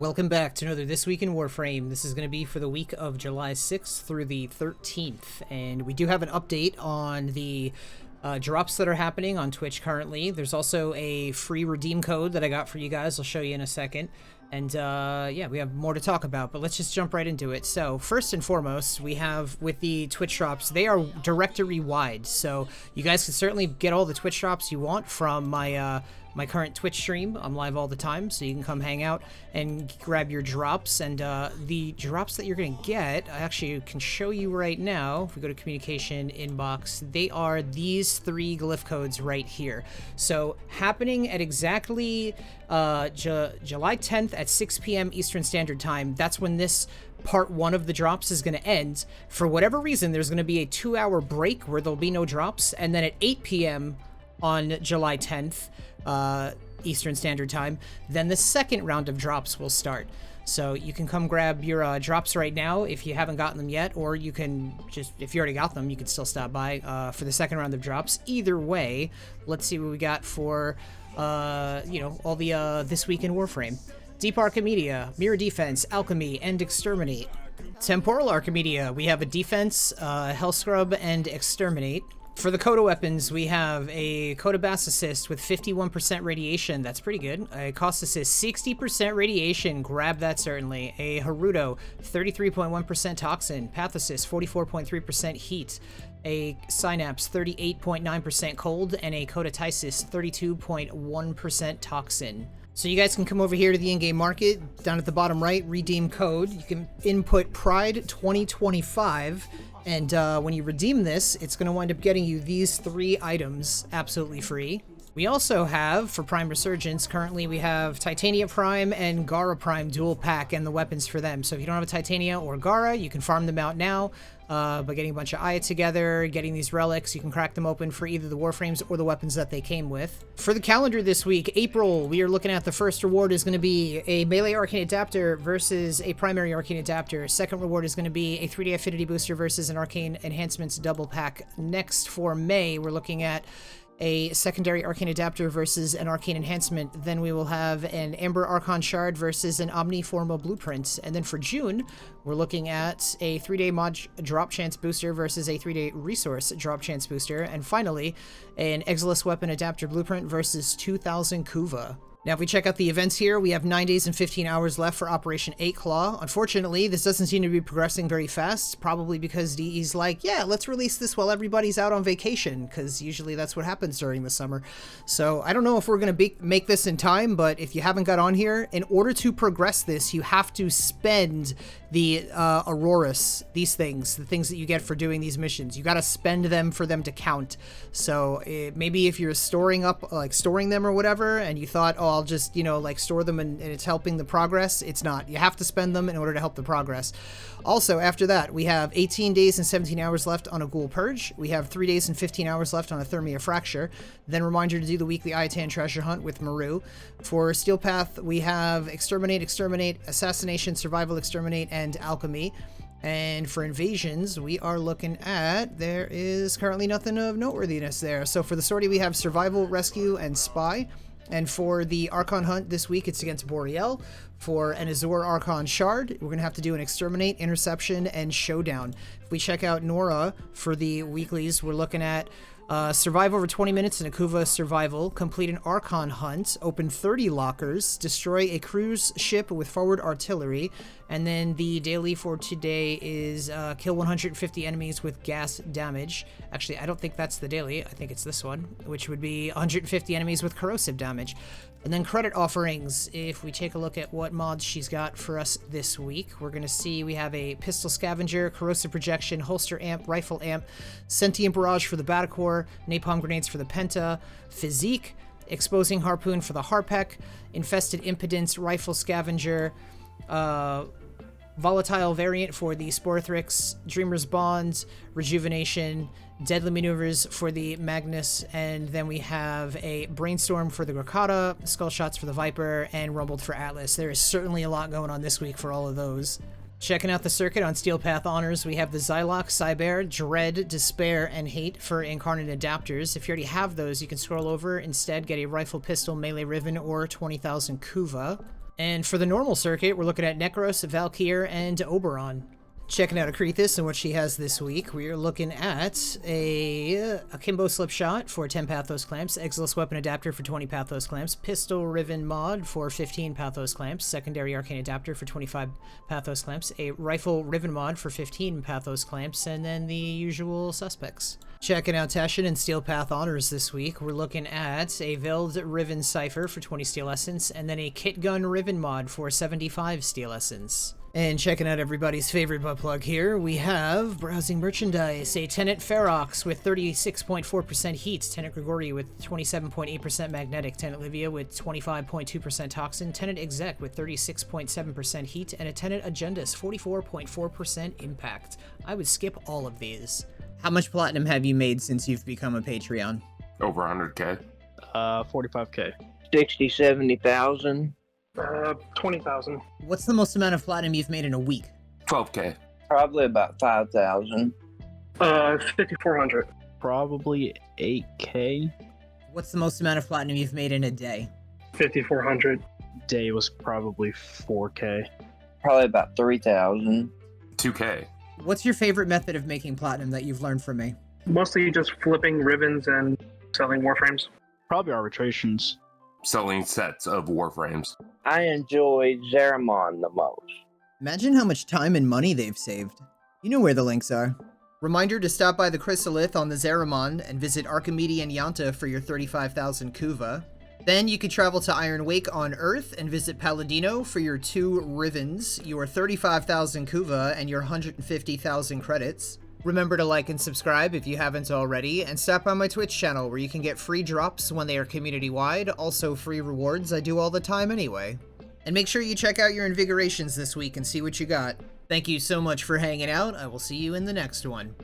Welcome back to another This Week in Warframe. This is going to be for the week of July 6th through the 13th, and we do have an update on the drops that are happening on Twitch currently. There's also a free redeem code that I got for you guys. I'll show you in a second. And yeah, we have more to talk about, but let's just jump right into it. So first and foremost, we have with the Twitch drops, they are directory wide. So you guys can certainly get all the Twitch drops you want from my my current Twitch stream. I'm live all the time, so you can come hang out and grab your drops. And the drops that you're going to get, I actually can show you right now. If we go to communication inbox, they are these three glyph codes right here. So happening at exactly July 10th at 6 p.m. Eastern Standard Time, that's when this part one of the drops is going to end. For whatever reason, there's going to be a 2-hour break where there'll be no drops, and then at 8 p.m. on July 10th, Eastern Standard Time, then the second round of drops will start. So you can come grab your drops right now if you haven't gotten them yet, or you can just, if you already got them, you can still stop by for the second round of drops. Either way, let's see what we got for, you know, all the This Week in Warframe. Deep Archimedia, Mirror Defense, Alchemy, and Exterminate. Temporal Archimedia, we have a Defense, Hell Scrub, and Exterminate. For the Coda weapons, we have a Coda Bass Assist with 51% radiation. That's pretty good. A Cost Assist, 60% radiation. Grab that, certainly. A Haruto, 33.1% Toxin. Path Assist, 44.3% Heat. A Synapse, 38.9% Cold. And a Coda Tysis, 32.1% Toxin. So you guys can come over here to the in-game market. Down at the bottom right, redeem code. You can input Pride 2025. And when you redeem this, it's going to wind up getting you these three items absolutely free. We also have, for Prime Resurgence, currently we have Titania Prime and Gara Prime dual pack and the weapons for them. So if you don't have a Titania or Gara, you can farm them out now by getting a bunch of Aya together, getting these relics. You can crack them open for either the Warframes or the weapons that they came with. For the calendar this week, April, we are looking at the first reward is going to be a Melee Arcane Adapter versus a Primary Arcane Adapter. Second reward is going to be a 3-day Affinity Booster versus an Arcane Enhancements double pack. Next for May, we're looking at a secondary Arcane Adapter versus an Arcane Enhancement. Then we will have an Amber Archon Shard versus an Omniforma Blueprint. And then for June, we're looking at a 3-day Mod Drop Chance Booster versus a 3-day Resource Drop Chance Booster. And finally, an Exilus Weapon Adapter Blueprint versus 2000 Kuva. Now, if we check out the events here, we have 9 days and 15 hours left for Operation 8 Claw. Unfortunately, this doesn't seem to be progressing very fast, probably because DE's like, yeah, let's release this while everybody's out on vacation, because usually that's what happens during the summer. So I don't know if we're going to make this in time, but if you haven't got on here, in order to progress this, you have to spend the Auroras, these things, the things that you get for doing these missions. You got to spend them for them to count. So maybe if you're storing them or whatever, and you thought, oh, I'll just, you know, like store them and it's helping the progress. It's not. You have to spend them in order to help the progress. Also, after that, we have 18 days and 17 hours left on a Ghoul Purge. We have 3 days and 15 hours left on a Thermia Fracture. Then reminder to do the weekly Iatan Treasure Hunt with Maru. For Steel Path, we have Exterminate, Assassination, Survival, Exterminate, and Alchemy. And for invasions, we are looking at, there is currently nothing of noteworthiness there. So for the sortie, we have Survival, Rescue, and Spy. And for the Archon Hunt this week, it's against Boreal. For an Azor Archon Shard, we're going to have to do an Exterminate, Interception, and Showdown. If we check out Nora for the weeklies, we're looking at survive over 20 minutes in a Kuva Survival, complete an Archon Hunt, open 30 lockers, destroy a cruise ship with forward artillery, and then the daily for today is kill 150 enemies with gas damage. Actually, I don't think that's the daily. I think it's this one, which would be 150 enemies with corrosive damage. And then credit offerings, if we take a look at what mods she's got for us this week, we're going to see we have a Pistol Scavenger, Corrosive Projection, Holster Amp, Rifle Amp, Sentient Barrage for the Batacore, Napalm Grenades for the Penta, Physique, Exposing Harpoon for the Harpec, Infested Impedance, Rifle Scavenger, Volatile Variant for the Sporthrix, Dreamer's Bond, Rejuvenation, Deadly Maneuvers for the Magnus, and then we have a Brainstorm for the Grakata, Skull Shots for the Viper, and Rumbled for Atlas. There is certainly a lot going on this week for all of those. Checking out the circuit on Steel Path Honors, we have the Xylock, Cyber, Dread, Despair, and Hate for Incarnate Adapters. If you already have those, you can scroll over, instead get a Rifle, Pistol, Melee Riven, or 20,000 Kuva. And for the normal circuit, we're looking at Necros, Valkyr, and Oberon. Checking out Creus and what she has this week, we are looking at a Akimbo Slipshot for 10 Pathos Clamps, Exilus Weapon Adapter for 20 Pathos Clamps, Pistol Riven Mod for 15 Pathos Clamps, Secondary Arcane Adapter for 25 Pathos Clamps, a Rifle Riven Mod for 15 Pathos Clamps, and then the usual suspects. Checking out Tashin and Steel Path Honors this week, we're looking at a Veld Riven Cipher for 20 Steel Essence, and then a Kit Gun Riven Mod for 75 Steel Essence. And checking out everybody's favorite butt plug here, we have Browsing Merchandise, a Tenet Ferox with 36.4% heat, Tenet Grigori with 27.8% magnetic, Tenet Livia with 25.2% toxin, Tenet Exec with 36.7% heat, and a Tenet Agendus 44.4% impact. I would skip all of these. How much platinum have you made since you've become a Patreon? Over 100K. 45K. 60, 70,000. 20,000. What's the most amount of platinum you've made in a week? 12K. Probably about 5,000. 5,400. Probably 8K. What's the most amount of platinum you've made in a day? 5,400. Day was probably 4K. Probably about 3,000. 2K. What's your favorite method of making platinum that you've learned from me? Mostly just flipping ribbons and selling warframes. Probably arbitrations. Selling sets of Warframes. I enjoy Zeramon the most. Imagine how much time and money they've saved. You know where the links are. Reminder to stop by the Chrysalith on the Zeramon and visit Archimede and Yanta for your 35,000 Kuva. Then you could travel to Iron Wake on Earth and visit Palladino for your 2 Rivens, your 35,000 Kuva, and your 150,000 credits. Remember to like and subscribe if you haven't already, and stop by my Twitch channel where you can get free drops when they are community-wide, also free rewards I do all the time anyway. And make sure you check out your Invigorations this week and see what you got. Thank you so much for hanging out. I will see you in the next one.